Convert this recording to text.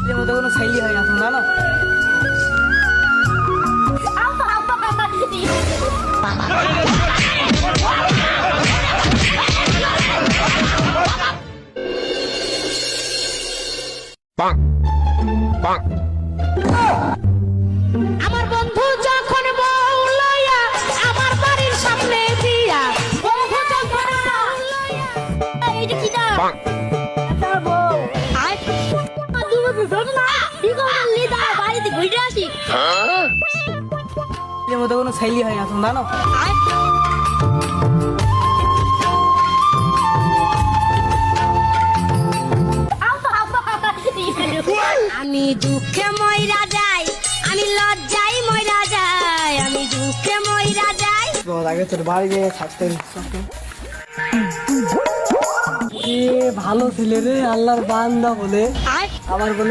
এর মধ্যে কোনো ছেলে হয় না তোমরা জানো? আমার বন্ধু যখন বউ লইয়া আমার বাড়ির সামনে দিয়া বন্ধু যখন বউ লইয়া এইটা কি দা তার বউ আই তুমি বুঝছ না কি করলি দা বাড়িতে ঘুরে আসি এর মধ্যে কোনো ছেলে হয় না তোমরা জানো? আমি দুঃখে মইরা যাই আমি লজ্জায় মইরা যাই আমি দুঃখে মইরা যাই তোর আগে তোর বাড়ি গিয়ে থাকতে এ ভালো ছেলে রে, আল্লাহর বান্দা বলে আবার বলে